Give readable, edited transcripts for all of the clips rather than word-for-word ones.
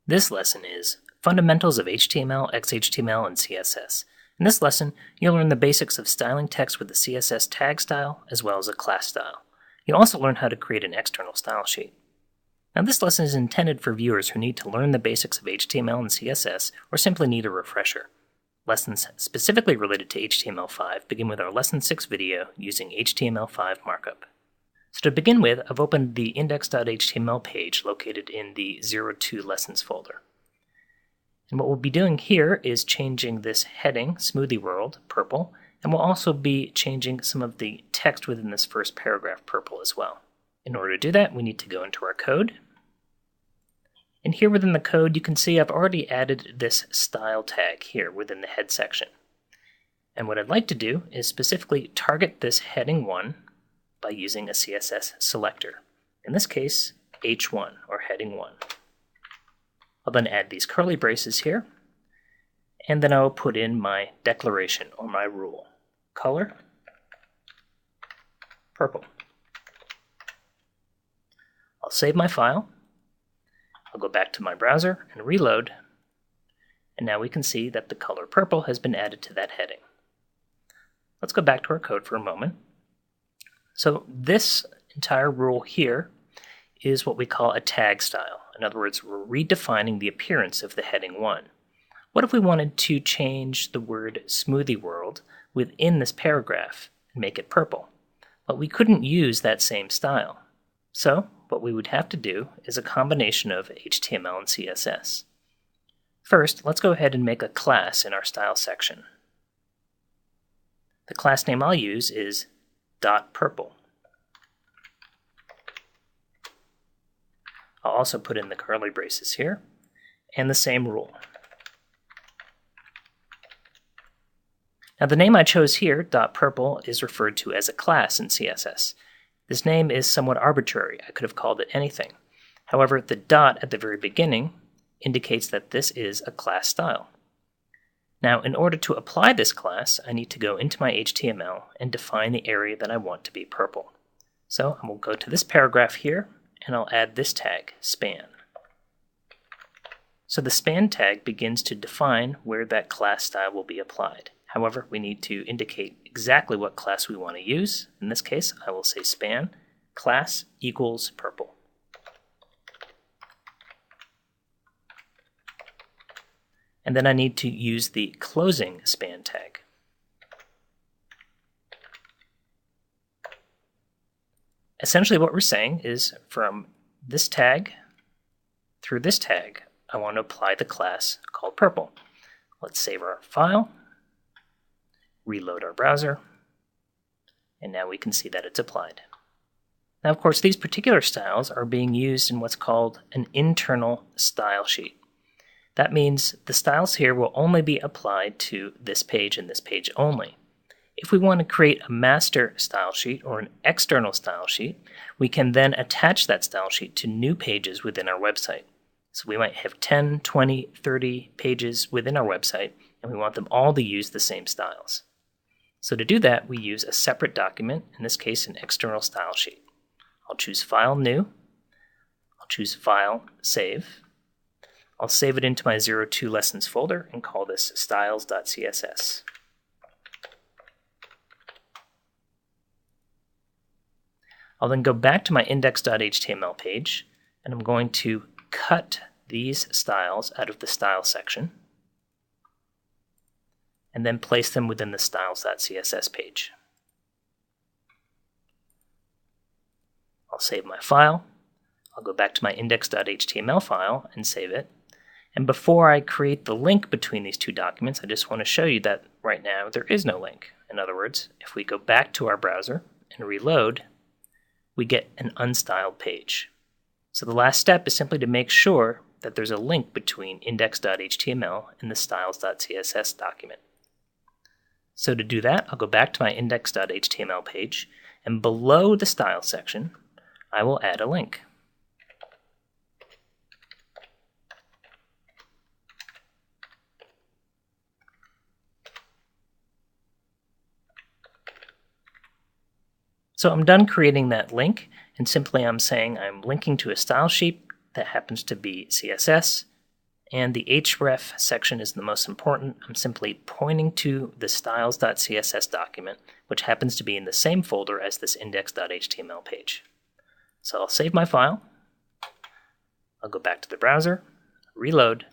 This lesson is Fundamentals of HTML, XHTML, and CSS. In this lesson, you'll learn the basics of styling text with the CSS tag style as well as a class style. You'll also learn how to create an external style sheet. Now, this lesson is intended for viewers who need to learn the basics of HTML and CSS or simply need a refresher. Lessons specifically related to HTML5 begin with our Lesson 6 video using HTML5 markup. So to begin with, I've opened the index.html page located in the 02 Lessons folder. And what we'll be doing here is changing this heading, Smoothie World, purple, and we'll also be changing some of the text within this first paragraph purple as well. In order to do that, we need to go into our code. And here within the code, you can see I've already added this style tag here within the head section. And what I'd like to do is specifically target this heading 1 by using a CSS selector. In this case, H1, or heading 1. I'll then add these curly braces here, and then I'll put in my declaration, or my rule. Color, purple. I'll save my file. I'll go back to my browser and reload, and now we can see that the color purple has been added to that heading. Let's go back to our code for a moment. So this entire rule here is what we call a tag style. In other words, we're redefining the appearance of the heading 1. What if we wanted to change the word Smoothie World within this paragraph and make it purple? But we couldn't use that same style. So what we would have to do is a combination of HTML and CSS. First, let's go ahead and make a class in our style section. The class name I'll use is .purple. I'll also put in the curly braces here, and the same rule. Now the name I chose here, .purple, is referred to as a class in CSS. This name is somewhat arbitrary. I could have called it anything. However, the dot at the very beginning indicates that this is a class style. Now, in order to apply this class, I need to go into my HTML and define the area that I want to be purple. So I will go to this paragraph here, and I'll add this tag, span. So the span tag begins to define where that class style will be applied. However, we need to indicate exactly what class we want to use. In this case, I will say span class equals purple. And then I need to use the closing span tag. Essentially what we're saying is from this tag through this tag, I want to apply the class called purple. Let's save our file, reload our browser, and now we can see that it's applied. Now, of course, these particular styles are being used in what's called an internal style sheet. That means the styles here will only be applied to this page and this page only. If we want to create a master style sheet or an external style sheet, we can then attach that style sheet to new pages within our website. So we might have 10, 20, 30 pages within our website, and we want them all to use the same styles. So to do that, we use a separate document, in this case an external style sheet. I'll choose File, New. I'll choose File, Save. I'll save it into my 02 Lessons folder and call this styles.css. I'll then go back to my index.html page, and I'm going to cut these styles out of the style section and then place them within the styles.css page. I'll save my file. I'll go back to my index.html file and save it. And before I create the link between these two documents, I just want to show you that right now there is no link. In other words, if we go back to our browser and reload, we get an unstyled page. So the last step is simply to make sure that there's a link between index.html and the styles.css document. So to do that, I'll go back to my index.html page, and below the style section, I will add a link. So I'm done creating that link, and simply I'm saying I'm linking to a style sheet that happens to be CSS, and the href section is the most important. I'm simply pointing to the styles.css document, which happens to be in the same folder as this index.html page. So I'll save my file. I'll go back to the browser, reload,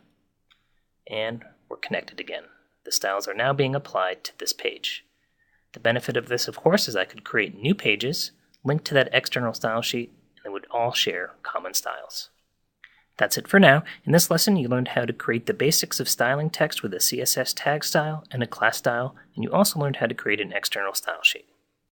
and we're connected again. The styles are now being applied to this page. The benefit of this, of course, is I could create new pages, link to that external style sheet, and they would all share common styles. That's it for now. In this lesson, you learned how to create the basics of styling text with a CSS tag style and a class style, and you also learned how to create an external style sheet.